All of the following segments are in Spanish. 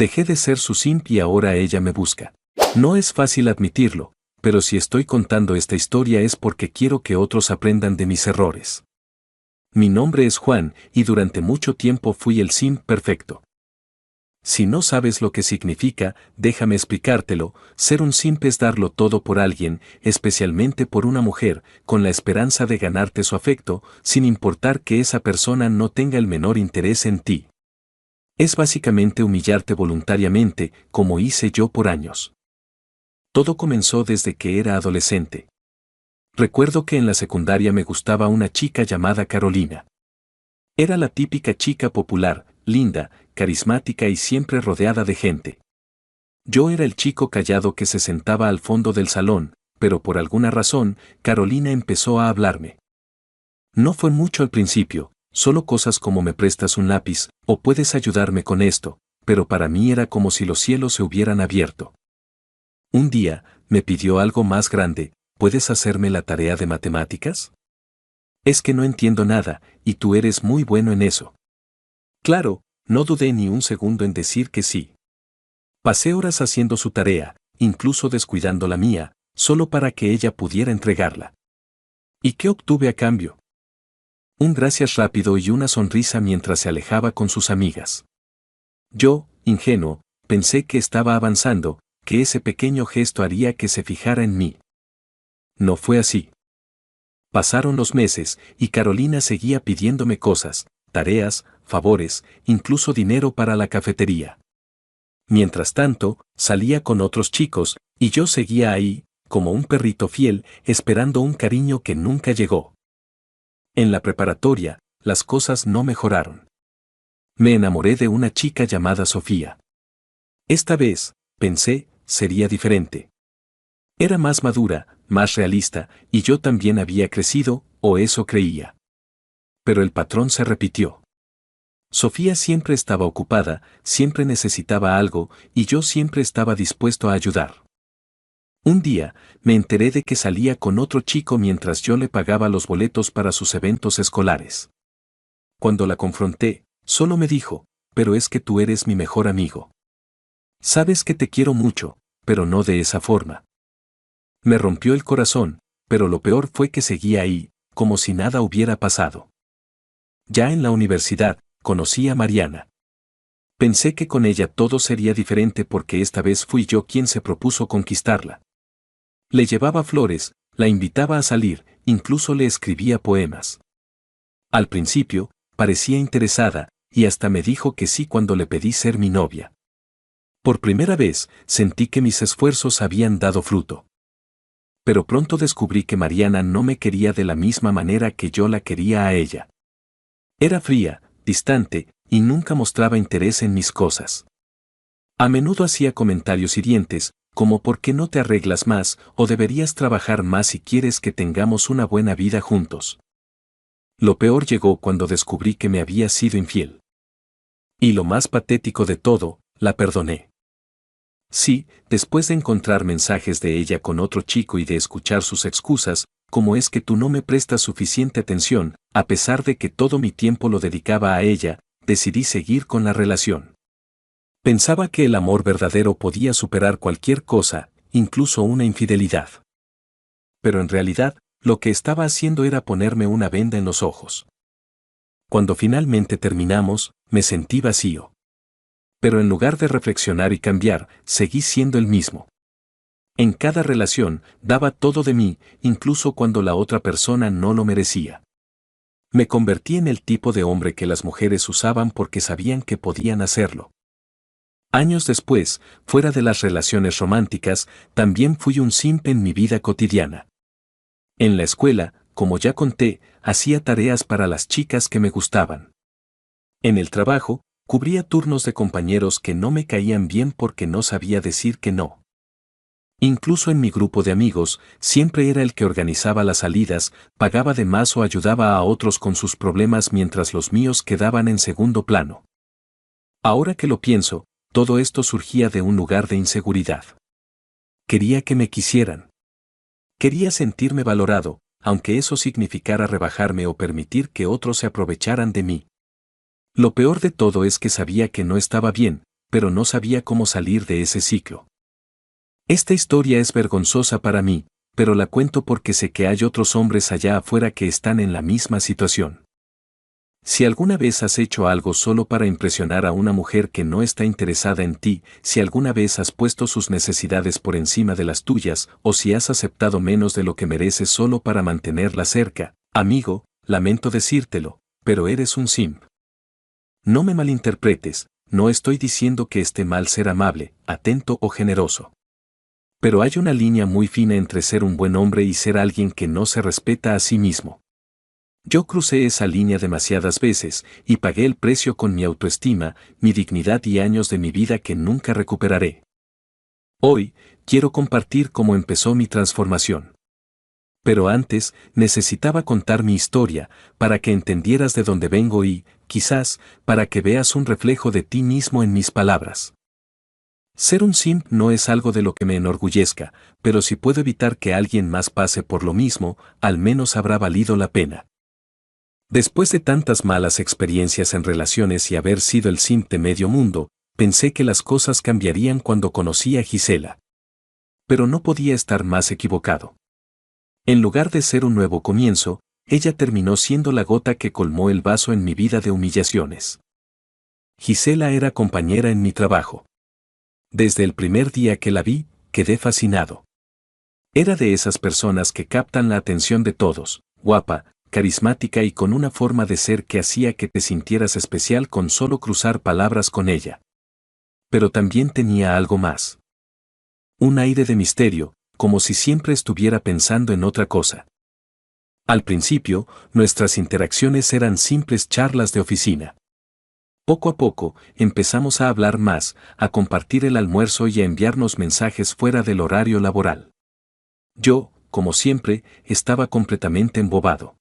Dejé de ser su simp y ahora ella me busca. No es fácil admitirlo, pero si estoy contando esta historia es porque quiero que otros aprendan de mis errores. Mi nombre es Juan y durante mucho tiempo fui el simp perfecto. Si no sabes lo que significa, déjame explicártelo. Ser un simp es darlo todo por alguien, especialmente por una mujer, con la esperanza de ganarte su afecto, sin importar que esa persona no tenga el menor interés en ti. Es básicamente humillarte voluntariamente, como hice yo por años. Todo comenzó desde que era adolescente. Recuerdo que en la secundaria me gustaba una chica llamada Carolina. Era la típica chica popular, linda, carismática y siempre rodeada de gente. Yo era el chico callado que se sentaba al fondo del salón, pero por alguna razón, Carolina empezó a hablarme. No fue mucho al principio, solo cosas como me prestas un lápiz, o puedes ayudarme con esto, pero para mí era como si los cielos se hubieran abierto. Un día, me pidió algo más grande, ¿puedes hacerme la tarea de matemáticas? Es que no entiendo nada, y tú eres muy bueno en eso. Claro, no dudé ni un segundo en decir que sí. Pasé horas haciendo su tarea, incluso descuidando la mía, solo para que ella pudiera entregarla. ¿Y qué obtuve a cambio? Un gracias rápido y una sonrisa mientras se alejaba con sus amigas. Yo, ingenuo, pensé que estaba avanzando, que ese pequeño gesto haría que se fijara en mí. No fue así. Pasaron los meses, y Carolina seguía pidiéndome cosas, tareas, favores, incluso dinero para la cafetería. Mientras tanto, salía con otros chicos, y yo seguía ahí, como un perrito fiel, esperando un cariño que nunca llegó. En la preparatoria, las cosas no mejoraron. Me enamoré de una chica llamada Sofía. Esta vez, pensé, sería diferente. Era más madura, más realista, y yo también había crecido, o eso creía. Pero el patrón se repitió. Sofía siempre estaba ocupada, siempre necesitaba algo, y yo siempre estaba dispuesto a ayudar. Un día, me enteré de que salía con otro chico mientras yo le pagaba los boletos para sus eventos escolares. Cuando la confronté, solo me dijo, pero es que tú eres mi mejor amigo. Sabes que te quiero mucho, pero no de esa forma. Me rompió el corazón, pero lo peor fue que seguía ahí, como si nada hubiera pasado. Ya en la universidad, conocí a Mariana. Pensé que con ella todo sería diferente porque esta vez fui yo quien se propuso conquistarla. Le llevaba flores, la invitaba a salir, incluso le escribía poemas. Al principio, parecía interesada, y hasta me dijo que sí cuando le pedí ser mi novia. Por primera vez, sentí que mis esfuerzos habían dado fruto. Pero pronto descubrí que Mariana no me quería de la misma manera que yo la quería a ella. Era fría, distante, y nunca mostraba interés en mis cosas. A menudo hacía comentarios hirientes, como ¿por qué no te arreglas más? O deberías trabajar más si quieres que tengamos una buena vida juntos. Lo peor llegó cuando descubrí que me había sido infiel. Y lo más patético de todo, la perdoné. Sí, después de encontrar mensajes de ella con otro chico y de escuchar sus excusas, como es que tú no me prestas suficiente atención, a pesar de que todo mi tiempo lo dedicaba a ella, decidí seguir con la relación. Pensaba que el amor verdadero podía superar cualquier cosa, incluso una infidelidad. Pero en realidad, lo que estaba haciendo era ponerme una venda en los ojos. Cuando finalmente terminamos, me sentí vacío. Pero en lugar de reflexionar y cambiar, seguí siendo el mismo. En cada relación, daba todo de mí, incluso cuando la otra persona no lo merecía. Me convertí en el tipo de hombre que las mujeres usaban porque sabían que podían hacerlo. Años después, fuera de las relaciones románticas, también fui un simp en mi vida cotidiana. En la escuela, como ya conté, hacía tareas para las chicas que me gustaban. En el trabajo, cubría turnos de compañeros que no me caían bien porque no sabía decir que no. Incluso en mi grupo de amigos, siempre era el que organizaba las salidas, pagaba de más o ayudaba a otros con sus problemas mientras los míos quedaban en segundo plano. Ahora que lo pienso, todo esto surgía de un lugar de inseguridad. Quería que me quisieran. Quería sentirme valorado, aunque eso significara rebajarme o permitir que otros se aprovecharan de mí. Lo peor de todo es que sabía que no estaba bien, pero no sabía cómo salir de ese ciclo. Esta historia es vergonzosa para mí, pero la cuento porque sé que hay otros hombres allá afuera que están en la misma situación. Si alguna vez has hecho algo solo para impresionar a una mujer que no está interesada en ti, si alguna vez has puesto sus necesidades por encima de las tuyas, o si has aceptado menos de lo que mereces solo para mantenerla cerca, amigo, lamento decírtelo, pero eres un simp. No me malinterpretes, no estoy diciendo que esté mal ser amable, atento o generoso. Pero hay una línea muy fina entre ser un buen hombre y ser alguien que no se respeta a sí mismo. Yo crucé esa línea demasiadas veces y pagué el precio con mi autoestima, mi dignidad y años de mi vida que nunca recuperaré. Hoy, quiero compartir cómo empezó mi transformación. Pero antes, necesitaba contar mi historia, para que entendieras de dónde vengo y, quizás, para que veas un reflejo de ti mismo en mis palabras. Ser un simp no es algo de lo que me enorgullezca, pero si puedo evitar que alguien más pase por lo mismo, al menos habrá valido la pena. Después de tantas malas experiencias en relaciones y haber sido el simp de medio mundo, pensé que las cosas cambiarían cuando conocí a Gisela. Pero no podía estar más equivocado. En lugar de ser un nuevo comienzo, ella terminó siendo la gota que colmó el vaso en mi vida de humillaciones. Gisela era compañera en mi trabajo. Desde el primer día que la vi, quedé fascinado. Era de esas personas que captan la atención de todos, guapa, carismática y con una forma de ser que hacía que te sintieras especial con solo cruzar palabras con ella. Pero también tenía algo más. Un aire de misterio, como si siempre estuviera pensando en otra cosa. Al principio, nuestras interacciones eran simples charlas de oficina. Poco a poco, empezamos a hablar más, a compartir el almuerzo y a enviarnos mensajes fuera del horario laboral. Yo, como siempre, estaba completamente embobado.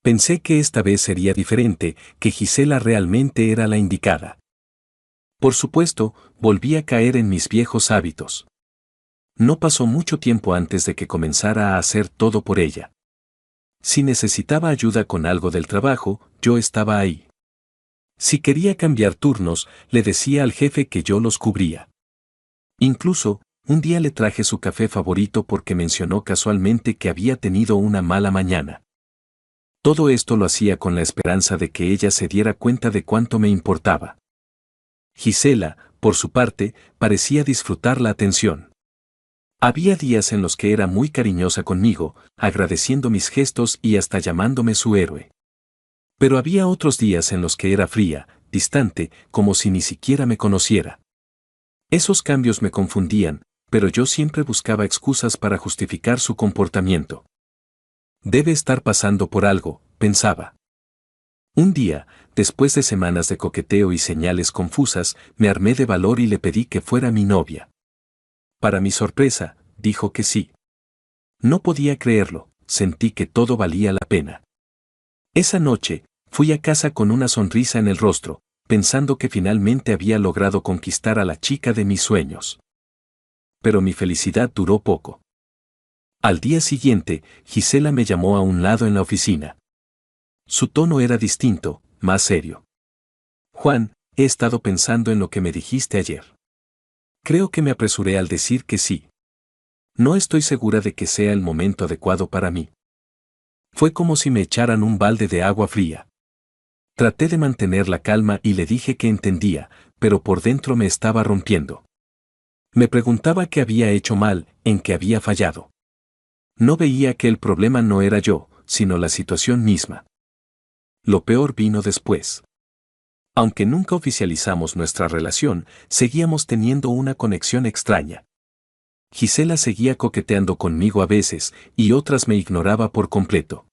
Pensé que esta vez sería diferente, que Gisela realmente era la indicada. Por supuesto, volví a caer en mis viejos hábitos. No pasó mucho tiempo antes de que comenzara a hacer todo por ella. Si necesitaba ayuda con algo del trabajo, yo estaba ahí. Si quería cambiar turnos, le decía al jefe que yo los cubría. Incluso, un día le traje su café favorito porque mencionó casualmente que había tenido una mala mañana. Todo esto lo hacía con la esperanza de que ella se diera cuenta de cuánto me importaba. Gisela, por su parte, parecía disfrutar la atención. Había días en los que era muy cariñosa conmigo, agradeciendo mis gestos y hasta llamándome su héroe. Pero había otros días en los que era fría, distante, como si ni siquiera me conociera. Esos cambios me confundían, pero yo siempre buscaba excusas para justificar su comportamiento. Debe estar pasando por algo, pensaba. Un día, después de semanas de coqueteo y señales confusas, me armé de valor y le pedí que fuera mi novia. Para mi sorpresa, dijo que sí. No podía creerlo, sentí que todo valía la pena. Esa noche, fui a casa con una sonrisa en el rostro, pensando que finalmente había logrado conquistar a la chica de mis sueños. Pero mi felicidad duró poco. Al día siguiente, Gisela me llamó a un lado en la oficina. Su tono era distinto, más serio. Juan, he estado pensando en lo que me dijiste ayer. Creo que me apresuré al decir que sí. No estoy segura de que sea el momento adecuado para mí. Fue como si me echaran un balde de agua fría. Traté de mantener la calma y le dije que entendía, pero por dentro me estaba rompiendo. Me preguntaba qué había hecho mal, en qué había fallado. No veía que el problema no era yo, sino la situación misma. Lo peor vino después. Aunque nunca oficializamos nuestra relación, seguíamos teniendo una conexión extraña. Gisela seguía coqueteando conmigo a veces, y otras me ignoraba por completo.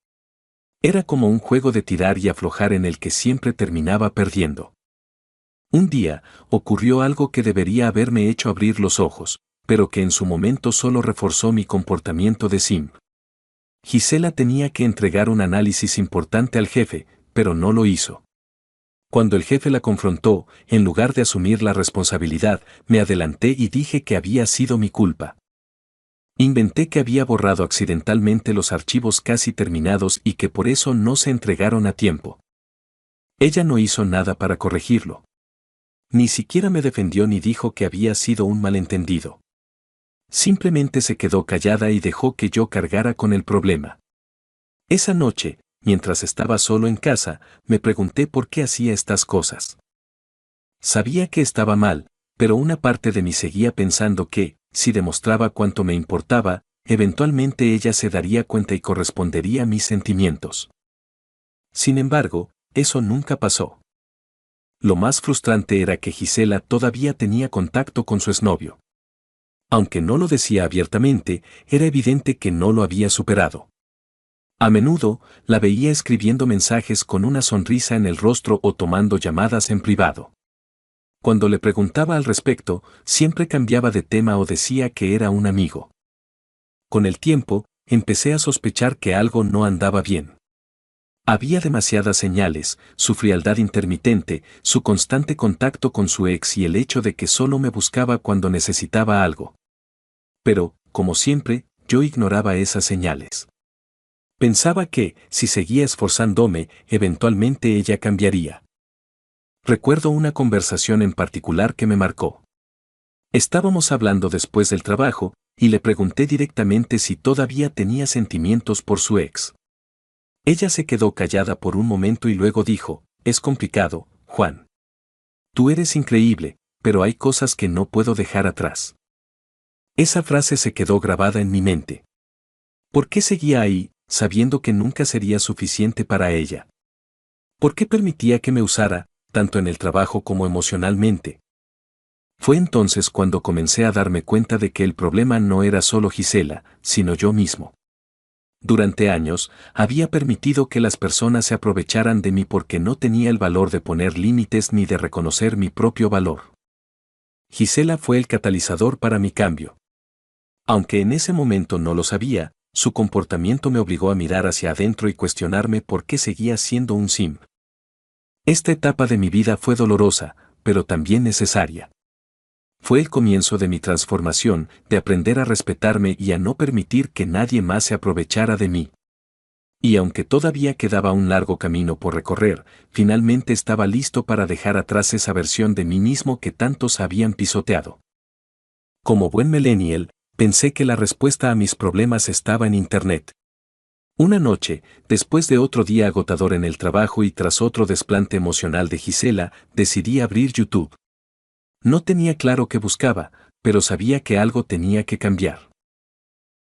Era como un juego de tirar y aflojar en el que siempre terminaba perdiendo. Un día, ocurrió algo que debería haberme hecho abrir los ojos, pero que en su momento solo reforzó mi comportamiento de simp. Gisela tenía que entregar un análisis importante al jefe, pero no lo hizo. Cuando el jefe la confrontó, en lugar de asumir la responsabilidad, me adelanté y dije que había sido mi culpa. Inventé que había borrado accidentalmente los archivos casi terminados y que por eso no se entregaron a tiempo. Ella no hizo nada para corregirlo. Ni siquiera me defendió ni dijo que había sido un malentendido. Simplemente se quedó callada y dejó que yo cargara con el problema. Esa noche, mientras estaba solo en casa, me pregunté por qué hacía estas cosas. Sabía que estaba mal, pero una parte de mí seguía pensando que, si demostraba cuánto me importaba, eventualmente ella se daría cuenta y correspondería a mis sentimientos. Sin embargo, eso nunca pasó. Lo más frustrante era que Gisela todavía tenía contacto con su exnovio. Aunque no lo decía abiertamente, era evidente que no lo había superado. A menudo, la veía escribiendo mensajes con una sonrisa en el rostro o tomando llamadas en privado. Cuando le preguntaba al respecto, siempre cambiaba de tema o decía que era un amigo. Con el tiempo, empecé a sospechar que algo no andaba bien. Había demasiadas señales, su frialdad intermitente, su constante contacto con su ex y el hecho de que solo me buscaba cuando necesitaba algo. Pero, como siempre, yo ignoraba esas señales. Pensaba que, si seguía esforzándome, eventualmente ella cambiaría. Recuerdo una conversación en particular que me marcó. Estábamos hablando después del trabajo, y le pregunté directamente si todavía tenía sentimientos por su ex. Ella se quedó callada por un momento y luego dijo, es complicado, Juan. Tú eres increíble, pero hay cosas que no puedo dejar atrás. Esa frase se quedó grabada en mi mente. ¿Por qué seguía ahí, sabiendo que nunca sería suficiente para ella? ¿Por qué permitía que me usara, tanto en el trabajo como emocionalmente? Fue entonces cuando comencé a darme cuenta de que el problema no era solo Gisela, sino yo mismo. Durante años, había permitido que las personas se aprovecharan de mí porque no tenía el valor de poner límites ni de reconocer mi propio valor. Gisela fue el catalizador para mi cambio. Aunque en ese momento no lo sabía, su comportamiento me obligó a mirar hacia adentro y cuestionarme por qué seguía siendo un simp. Esta etapa de mi vida fue dolorosa, pero también necesaria. Fue el comienzo de mi transformación, de aprender a respetarme y a no permitir que nadie más se aprovechara de mí. Y aunque todavía quedaba un largo camino por recorrer, finalmente estaba listo para dejar atrás esa versión de mí mismo que tantos habían pisoteado. Como buen millennial, pensé que la respuesta a mis problemas estaba en Internet. Una noche, después de otro día agotador en el trabajo y tras otro desplante emocional de Gisela, decidí abrir YouTube. No tenía claro qué buscaba, pero sabía que algo tenía que cambiar.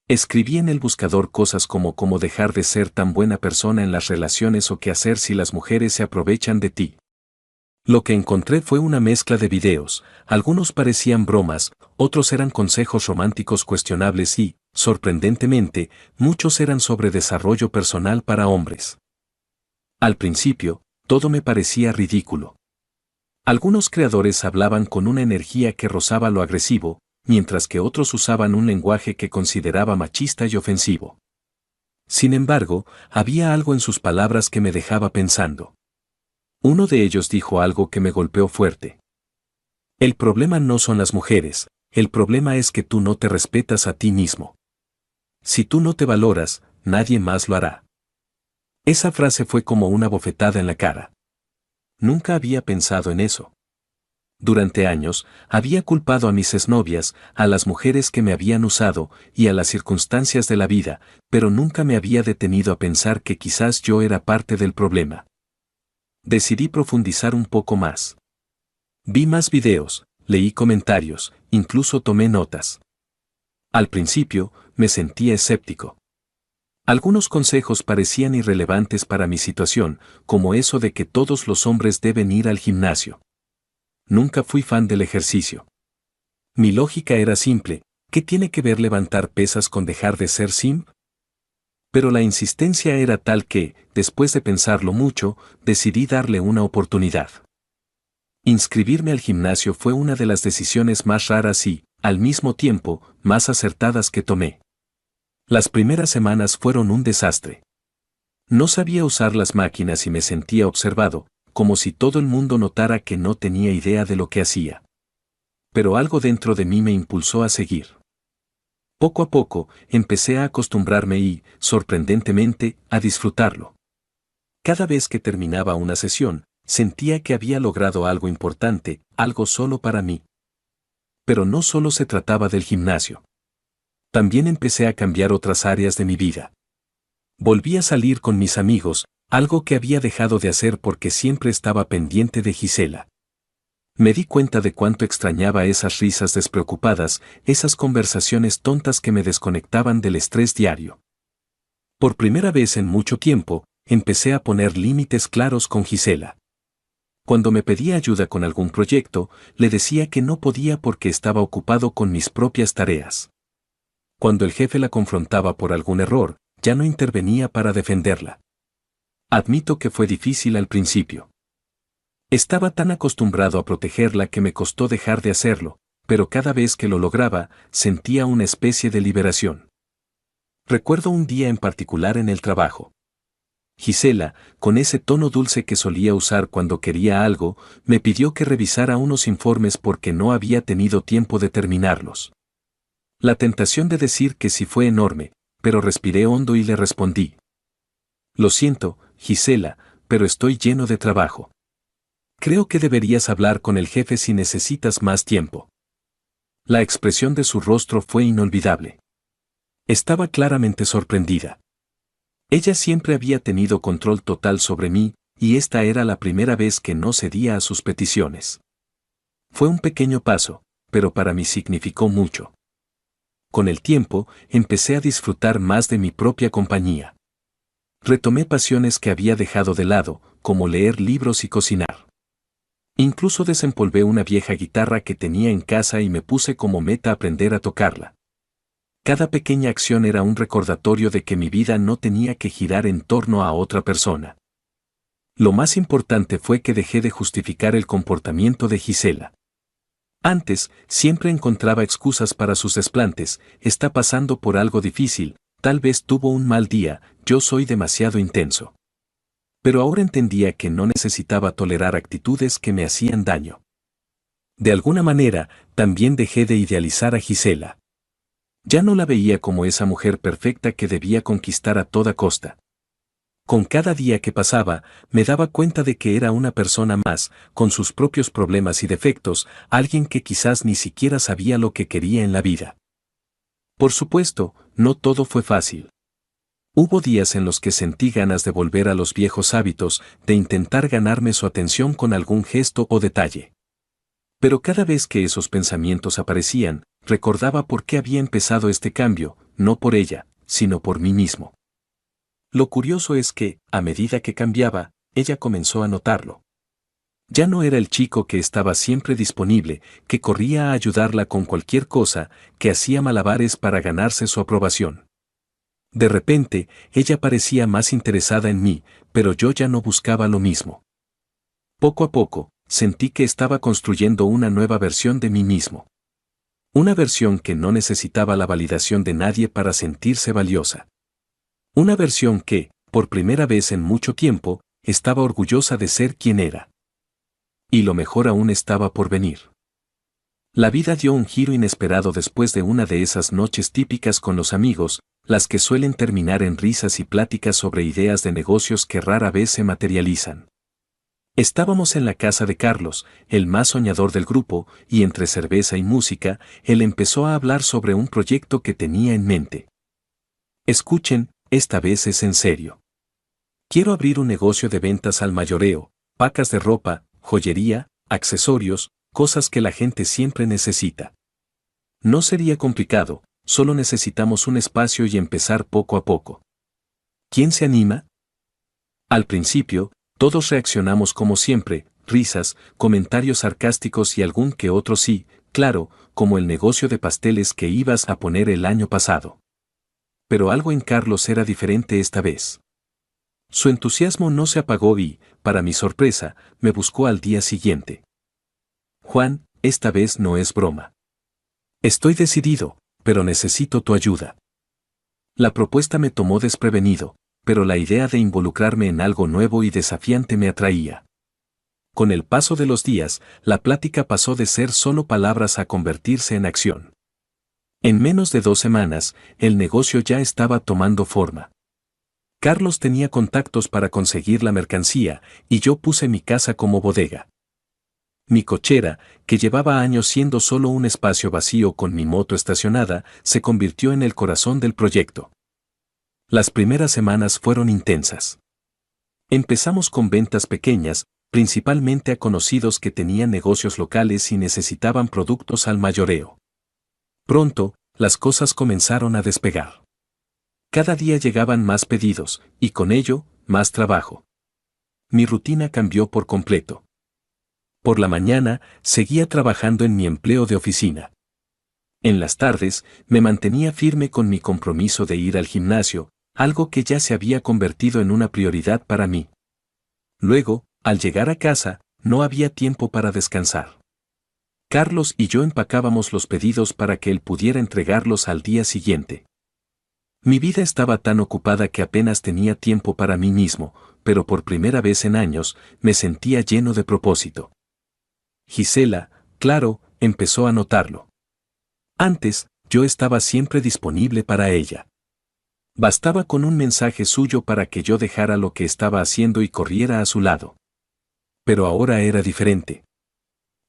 Escribí en el buscador cosas como cómo dejar de ser tan buena persona en las relaciones o qué hacer si las mujeres se aprovechan de ti. Lo que encontré fue una mezcla de videos, algunos parecían bromas, otros eran consejos románticos cuestionables y, sorprendentemente, muchos eran sobre desarrollo personal para hombres. Al principio, todo me parecía ridículo. Algunos creadores hablaban con una energía que rozaba lo agresivo, mientras que otros usaban un lenguaje que consideraba machista y ofensivo. Sin embargo, había algo en sus palabras que me dejaba pensando. Uno de ellos dijo algo que me golpeó fuerte. El problema no son las mujeres, el problema es que tú no te respetas a ti mismo. Si tú no te valoras, nadie más lo hará. Esa frase fue como una bofetada en la cara. Nunca había pensado en eso. Durante años, había culpado a mis exnovias, a las mujeres que me habían usado, y a las circunstancias de la vida, pero nunca me había detenido a pensar que quizás yo era parte del problema. Decidí profundizar un poco más. Vi más videos, leí comentarios, incluso tomé notas. Al principio, me sentía escéptico. Algunos consejos parecían irrelevantes para mi situación, como eso de que todos los hombres deben ir al gimnasio. Nunca fui fan del ejercicio. Mi lógica era simple, ¿qué tiene que ver levantar pesas con dejar de ser simp? Pero la insistencia era tal que, después de pensarlo mucho, decidí darle una oportunidad. Inscribirme al gimnasio fue una de las decisiones más raras y, al mismo tiempo, más acertadas que tomé. Las primeras semanas fueron un desastre. No sabía usar las máquinas y me sentía observado, como si todo el mundo notara que no tenía idea de lo que hacía. Pero algo dentro de mí me impulsó a seguir. Poco a poco, empecé a acostumbrarme y, sorprendentemente, a disfrutarlo. Cada vez que terminaba una sesión, sentía que había logrado algo importante, algo solo para mí. Pero no solo se trataba del gimnasio. También empecé a cambiar otras áreas de mi vida. Volví a salir con mis amigos, algo que había dejado de hacer porque siempre estaba pendiente de Gisela. Me di cuenta de cuánto extrañaba esas risas despreocupadas, esas conversaciones tontas que me desconectaban del estrés diario. Por primera vez en mucho tiempo, empecé a poner límites claros con Gisela. Cuando me pedía ayuda con algún proyecto, le decía que no podía porque estaba ocupado con mis propias tareas. Cuando el jefe la confrontaba por algún error, ya no intervenía para defenderla. Admito que fue difícil al principio. Estaba tan acostumbrado a protegerla que me costó dejar de hacerlo, pero cada vez que lo lograba, sentía una especie de liberación. Recuerdo un día en particular en el trabajo. Gisela, con ese tono dulce que solía usar cuando quería algo, me pidió que revisara unos informes porque no había tenido tiempo de terminarlos. La tentación de decir que sí fue enorme, pero respiré hondo y le respondí. Lo siento, Gisela, pero estoy lleno de trabajo. Creo que deberías hablar con el jefe si necesitas más tiempo. La expresión de su rostro fue inolvidable. Estaba claramente sorprendida. Ella siempre había tenido control total sobre mí, y esta era la primera vez que no cedía a sus peticiones. Fue un pequeño paso, pero para mí significó mucho. Con el tiempo, empecé a disfrutar más de mi propia compañía. Retomé pasiones que había dejado de lado, como leer libros y cocinar. Incluso desempolvé una vieja guitarra que tenía en casa y me puse como meta aprender a tocarla. Cada pequeña acción era un recordatorio de que mi vida no tenía que girar en torno a otra persona. Lo más importante fue que dejé de justificar el comportamiento de Gisela. Antes, siempre encontraba excusas para sus desplantes, está pasando por algo difícil, tal vez tuvo un mal día, yo soy demasiado intenso. Pero ahora entendía que no necesitaba tolerar actitudes que me hacían daño. De alguna manera, también dejé de idealizar a Gisela. Ya no la veía como esa mujer perfecta que debía conquistar a toda costa. Con cada día que pasaba, me daba cuenta de que era una persona más, con sus propios problemas y defectos, alguien que quizás ni siquiera sabía lo que quería en la vida. Por supuesto, no todo fue fácil. Hubo días en los que sentí ganas de volver a los viejos hábitos, de intentar ganarme su atención con algún gesto o detalle. Pero cada vez que esos pensamientos aparecían, recordaba por qué había empezado este cambio, no por ella, sino por mí mismo. Lo curioso es que, a medida que cambiaba, ella comenzó a notarlo. Ya no era el chico que estaba siempre disponible, que corría a ayudarla con cualquier cosa, que hacía malabares para ganarse su aprobación. De repente, ella parecía más interesada en mí, pero yo ya no buscaba lo mismo. Poco a poco, sentí que estaba construyendo una nueva versión de mí mismo. Una versión que no necesitaba la validación de nadie para sentirse valiosa. Una versión que, por primera vez en mucho tiempo, estaba orgullosa de ser quien era. Y lo mejor aún estaba por venir. La vida dio un giro inesperado después de una de esas noches típicas con los amigos, las que suelen terminar en risas y pláticas sobre ideas de negocios que rara vez se materializan. Estábamos en la casa de Carlos, el más soñador del grupo, y entre cerveza y música, él empezó a hablar sobre un proyecto que tenía en mente. Escuchen, esta vez es en serio. Quiero abrir un negocio de ventas al mayoreo, pacas de ropa, joyería, accesorios, cosas que la gente siempre necesita. No sería complicado, solo necesitamos un espacio y empezar poco a poco. ¿Quién se anima? Al principio, todos reaccionamos como siempre, risas, comentarios sarcásticos y algún que otro sí, claro, como el negocio de pasteles que ibas a poner el año pasado. Pero algo en Carlos era diferente esta vez. Su entusiasmo no se apagó y, para mi sorpresa, me buscó al día siguiente. Juan, esta vez no es broma. Estoy decidido, pero necesito tu ayuda. La propuesta me tomó desprevenido, pero la idea de involucrarme en algo nuevo y desafiante me atraía. Con el paso de los días, la plática pasó de ser solo palabras a convertirse en acción. En menos de 2 semanas, el negocio ya estaba tomando forma. Carlos tenía contactos para conseguir la mercancía y yo puse mi casa como bodega. Mi cochera, que llevaba años siendo solo un espacio vacío con mi moto estacionada, se convirtió en el corazón del proyecto. Las primeras semanas fueron intensas. Empezamos con ventas pequeñas, principalmente a conocidos que tenían negocios locales y necesitaban productos al mayoreo. Pronto, las cosas comenzaron a despegar. Cada día llegaban más pedidos, y con ello, más trabajo. Mi rutina cambió por completo. Por la mañana, seguía trabajando en mi empleo de oficina. En las tardes, me mantenía firme con mi compromiso de ir al gimnasio, algo que ya se había convertido en una prioridad para mí. Luego, al llegar a casa, no había tiempo para descansar. Carlos y yo empacábamos los pedidos para que él pudiera entregarlos al día siguiente. Mi vida estaba tan ocupada que apenas tenía tiempo para mí mismo, pero por primera vez en años, me sentía lleno de propósito. Gisela, claro, empezó a notarlo. Antes, yo estaba siempre disponible para ella. Bastaba con un mensaje suyo para que yo dejara lo que estaba haciendo y corriera a su lado. Pero ahora era diferente.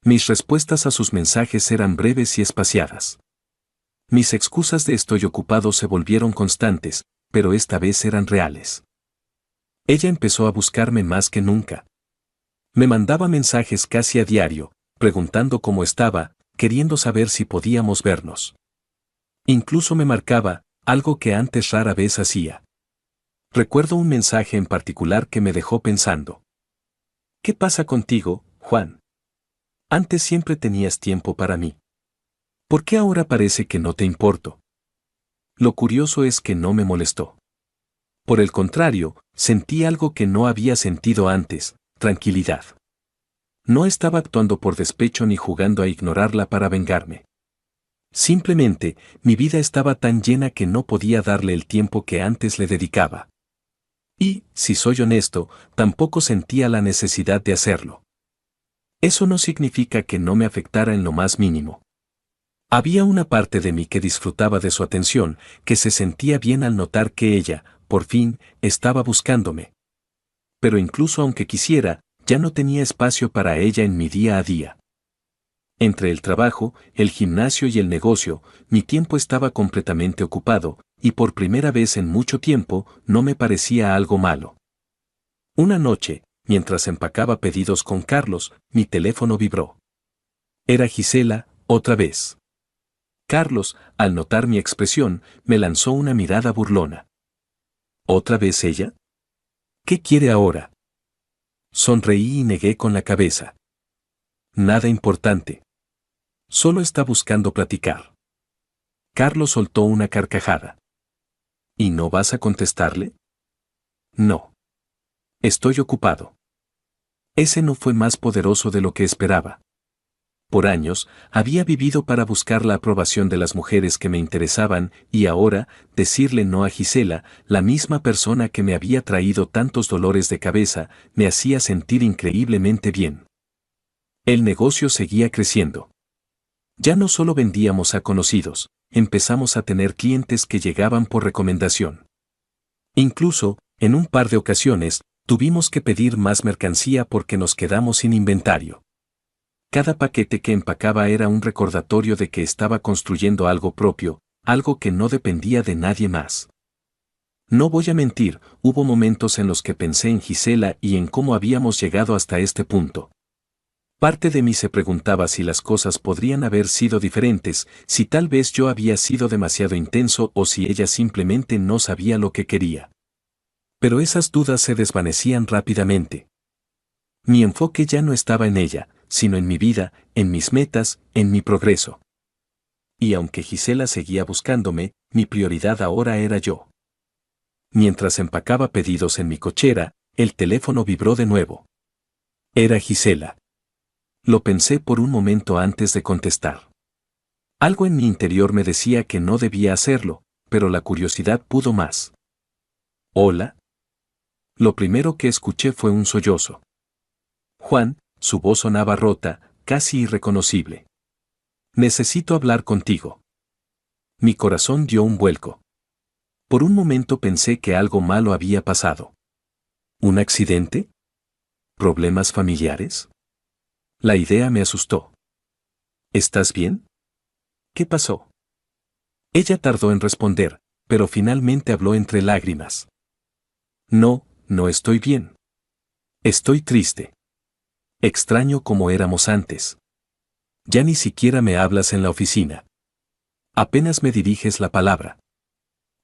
Mis respuestas a sus mensajes eran breves y espaciadas. Mis excusas de estoy ocupado se volvieron constantes, pero esta vez eran reales. Ella empezó a buscarme más que nunca. Me mandaba mensajes casi a diario, preguntando cómo estaba, queriendo saber si podíamos vernos. Incluso me marcaba, algo que antes rara vez hacía. Recuerdo un mensaje en particular que me dejó pensando. ¿Qué pasa contigo, Juan? Antes siempre tenías tiempo para mí. ¿Por qué ahora parece que no te importo? Lo curioso es que no me molestó. Por el contrario, sentí algo que no había sentido antes, tranquilidad. No estaba actuando por despecho ni jugando a ignorarla para vengarme. Simplemente, mi vida estaba tan llena que no podía darle el tiempo que antes le dedicaba. Y, si soy honesto, tampoco sentía la necesidad de hacerlo. Eso no significa que no me afectara en lo más mínimo. Había una parte de mí que disfrutaba de su atención, que se sentía bien al notar que ella, por fin, estaba buscándome. Pero incluso aunque quisiera, ya no tenía espacio para ella en mi día a día. Entre el trabajo, el gimnasio y el negocio, mi tiempo estaba completamente ocupado, y por primera vez en mucho tiempo, no me parecía algo malo. Una noche, mientras empacaba pedidos con Carlos, mi teléfono vibró. Era Gisela, otra vez. Carlos, al notar mi expresión, me lanzó una mirada burlona. ¿Otra vez ella? ¿Qué quiere ahora? Sonreí y negué con la cabeza. Nada importante. Solo está buscando platicar. Carlos soltó una carcajada. ¿Y no vas a contestarle? No. Estoy ocupado. Ese no fue más poderoso de lo que esperaba. Por años, había vivido para buscar la aprobación de las mujeres que me interesaban y ahora, decirle no a Gisela, la misma persona que me había traído tantos dolores de cabeza, me hacía sentir increíblemente bien. El negocio seguía creciendo. Ya no solo vendíamos a conocidos, empezamos a tener clientes que llegaban por recomendación. Incluso, en un par de ocasiones, tuvimos que pedir más mercancía porque nos quedamos sin inventario. Cada paquete que empacaba era un recordatorio de que estaba construyendo algo propio, algo que no dependía de nadie más. No voy a mentir, hubo momentos en los que pensé en Gisela y en cómo habíamos llegado hasta este punto. Parte de mí se preguntaba si las cosas podrían haber sido diferentes, si tal vez yo había sido demasiado intenso o si ella simplemente no sabía lo que quería. Pero esas dudas se desvanecían rápidamente. Mi enfoque ya no estaba en ella, sino en mi vida, en mis metas, en mi progreso. Y aunque Gisela seguía buscándome, mi prioridad ahora era yo. Mientras empacaba pedidos en mi cochera, el teléfono vibró de nuevo. Era Gisela. Lo pensé por un momento antes de contestar. Algo en mi interior me decía que no debía hacerlo, pero la curiosidad pudo más. ¿Hola? Lo primero que escuché fue un sollozo. Juan, su voz sonaba rota, casi irreconocible. Necesito hablar contigo. Mi corazón dio un vuelco. Por un momento pensé que algo malo había pasado. ¿Un accidente? ¿Problemas familiares? La idea me asustó. ¿Estás bien? ¿Qué pasó? Ella tardó en responder, pero finalmente habló entre lágrimas. No, no estoy bien. Estoy triste. Extraño como éramos antes. Ya ni siquiera me hablas en la oficina. Apenas me diriges la palabra.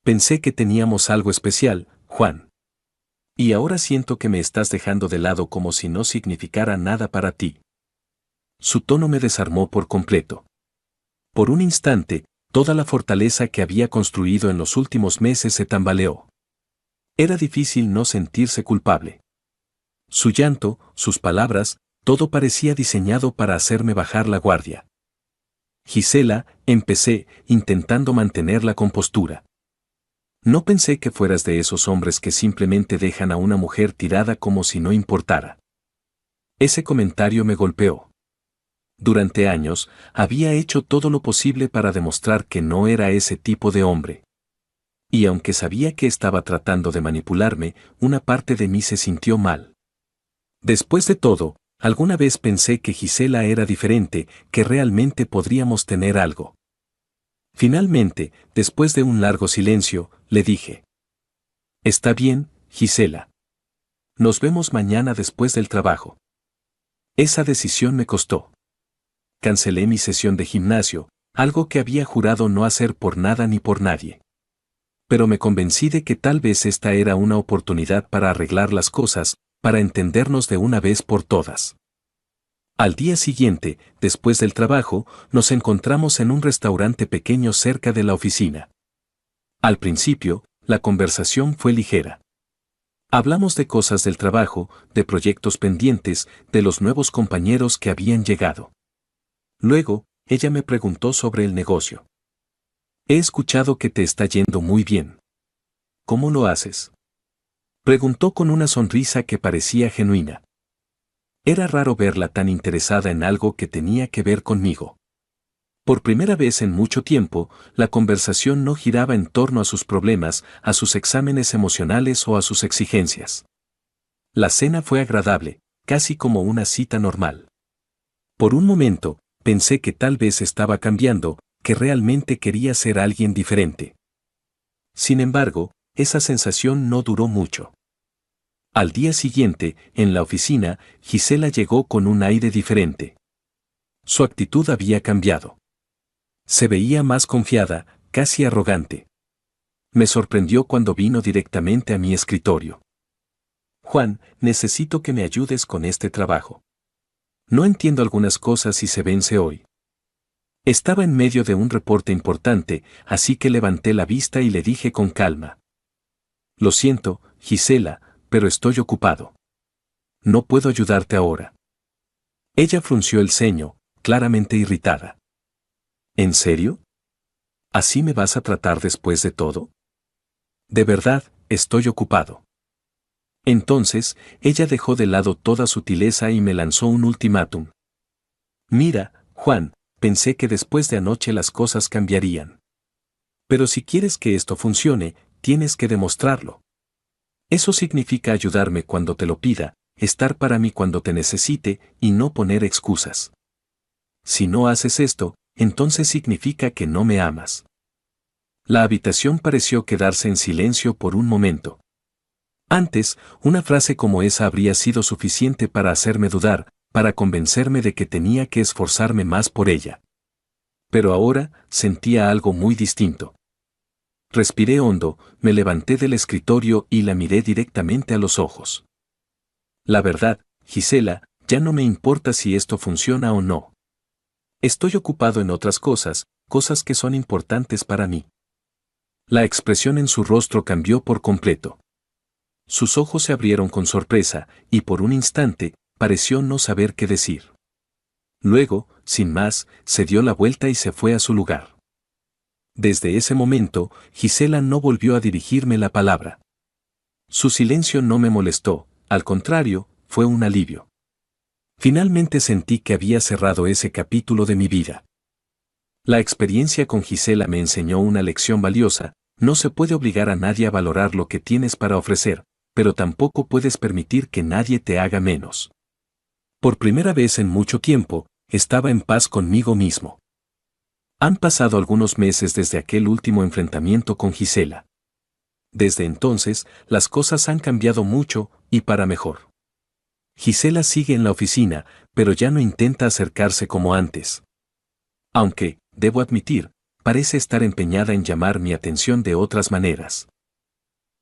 Pensé que teníamos algo especial, Juan. Y ahora siento que me estás dejando de lado como si no significara nada para ti. Su tono me desarmó por completo. Por un instante, toda la fortaleza que había construido en los últimos meses se tambaleó. Era difícil no sentirse culpable. Su llanto, sus palabras, todo parecía diseñado para hacerme bajar la guardia. Gisela, empecé, intentando mantener la compostura. No pensé que fueras de esos hombres que simplemente dejan a una mujer tirada como si no importara. Ese comentario me golpeó. Durante años, había hecho todo lo posible para demostrar que no era ese tipo de hombre. Y aunque sabía que estaba tratando de manipularme, una parte de mí se sintió mal. Después de todo, alguna vez pensé que Gisela era diferente, que realmente podríamos tener algo. Finalmente, después de un largo silencio, le dije: Está bien, Gisela. Nos vemos mañana después del trabajo. Esa decisión me costó. Cancelé mi sesión de gimnasio, algo que había jurado no hacer por nada ni por nadie. Pero me convencí de que tal vez esta era una oportunidad para arreglar las cosas, para entendernos de una vez por todas. Al día siguiente, después del trabajo, nos encontramos en un restaurante pequeño cerca de la oficina. Al principio, la conversación fue ligera. Hablamos de cosas del trabajo, de proyectos pendientes, de los nuevos compañeros que habían llegado. Luego, ella me preguntó sobre el negocio. He escuchado que te está yendo muy bien. ¿Cómo lo haces? Preguntó con una sonrisa que parecía genuina. Era raro verla tan interesada en algo que tenía que ver conmigo. Por primera vez en mucho tiempo, la conversación no giraba en torno a sus problemas, a sus exámenes emocionales o a sus exigencias. La cena fue agradable, casi como una cita normal. Por un momento, pensé que tal vez estaba cambiando, que realmente quería ser alguien diferente. Sin embargo, esa sensación no duró mucho. Al día siguiente, en la oficina, Gisela llegó con un aire diferente. Su actitud había cambiado. Se veía más confiada, casi arrogante. Me sorprendió cuando vino directamente a mi escritorio. Juan, necesito que me ayudes con este trabajo. No entiendo algunas cosas y se vence hoy. Estaba en medio de un reporte importante, así que levanté la vista y le dije con calma: Lo siento, Gisela, pero estoy ocupado. No puedo ayudarte ahora. Ella frunció el ceño, claramente irritada. ¿En serio? ¿Así me vas a tratar después de todo? De verdad, estoy ocupado. Entonces, ella dejó de lado toda sutileza y me lanzó un ultimátum. Mira, Juan, pensé que después de anoche las cosas cambiarían. Pero si quieres que esto funcione, tienes que demostrarlo. Eso significa ayudarme cuando te lo pida, estar para mí cuando te necesite y no poner excusas. Si no haces esto, entonces significa que no me amas. La habitación pareció quedarse en silencio por un momento. Antes, una frase como esa habría sido suficiente para hacerme dudar, para convencerme de que tenía que esforzarme más por ella. Pero ahora, sentía algo muy distinto. Respiré hondo, me levanté del escritorio y la miré directamente a los ojos. La verdad, Gisela, ya no me importa si esto funciona o no. Estoy ocupado en otras cosas, cosas que son importantes para mí. La expresión en su rostro cambió por completo. Sus ojos se abrieron con sorpresa, y por un instante, pareció no saber qué decir. Luego, sin más, se dio la vuelta y se fue a su lugar. Desde ese momento, Gisela no volvió a dirigirme la palabra. Su silencio no me molestó, al contrario, fue un alivio. Finalmente sentí que había cerrado ese capítulo de mi vida. La experiencia con Gisela me enseñó una lección valiosa: No se puede obligar a nadie a valorar lo que tienes para ofrecer, pero tampoco puedes permitir que nadie te haga menos. Por primera vez en mucho tiempo, estaba en paz conmigo mismo. Han pasado algunos meses desde aquel último enfrentamiento con Gisela. Desde entonces, las cosas han cambiado mucho, y para mejor. Gisela sigue en la oficina, pero ya no intenta acercarse como antes. Aunque, debo admitir, parece estar empeñada en llamar mi atención de otras maneras.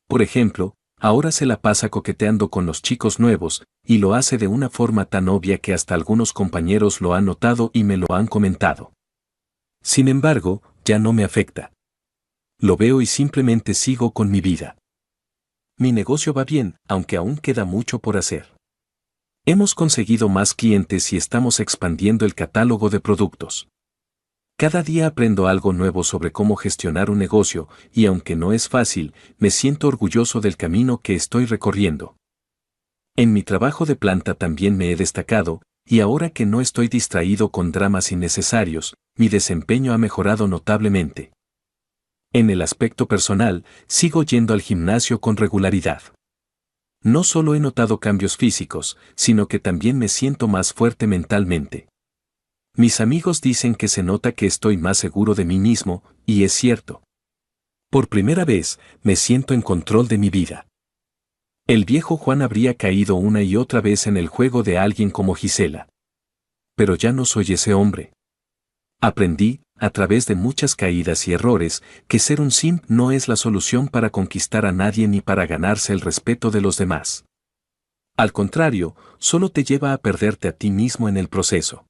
Por ejemplo, ahora se la pasa coqueteando con los chicos nuevos, y lo hace de una forma tan obvia que hasta algunos compañeros lo han notado y me lo han comentado. Sin embargo, ya no me afecta. Lo veo y simplemente sigo con mi vida. Mi negocio va bien, aunque aún queda mucho por hacer. Hemos conseguido más clientes y estamos expandiendo el catálogo de productos. Cada día aprendo algo nuevo sobre cómo gestionar un negocio, y aunque no es fácil, me siento orgulloso del camino que estoy recorriendo. En mi trabajo de planta también me he destacado, y ahora que no estoy distraído con dramas innecesarios, mi desempeño ha mejorado notablemente. En el aspecto personal, sigo yendo al gimnasio con regularidad. No solo he notado cambios físicos, sino que también me siento más fuerte mentalmente. Mis amigos dicen que se nota que estoy más seguro de mí mismo, y es cierto. Por primera vez, me siento en control de mi vida. El viejo Juan habría caído una y otra vez en el juego de alguien como Gisela. Pero ya no soy ese hombre. Aprendí, a través de muchas caídas y errores, que ser un simp no es la solución para conquistar a nadie ni para ganarse el respeto de los demás. Al contrario, solo te lleva a perderte a ti mismo en el proceso.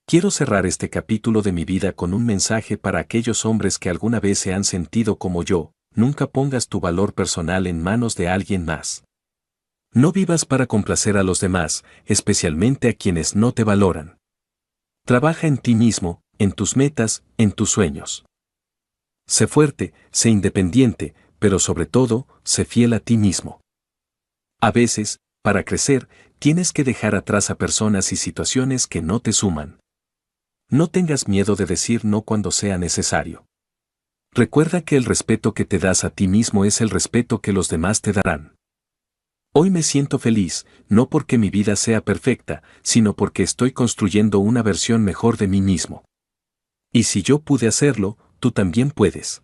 Quiero cerrar este capítulo de mi vida con un mensaje para aquellos hombres que alguna vez se han sentido como yo: nunca pongas tu valor personal en manos de alguien más. No vivas para complacer a los demás, especialmente a quienes no te valoran. Trabaja en ti mismo, en tus metas, en tus sueños. Sé fuerte, sé independiente, pero sobre todo, sé fiel a ti mismo. A veces, para crecer, tienes que dejar atrás a personas y situaciones que no te suman. No tengas miedo de decir no cuando sea necesario. Recuerda que el respeto que te das a ti mismo es el respeto que los demás te darán. Hoy me siento feliz, no porque mi vida sea perfecta, sino porque estoy construyendo una versión mejor de mí mismo. Y si yo pude hacerlo, tú también puedes.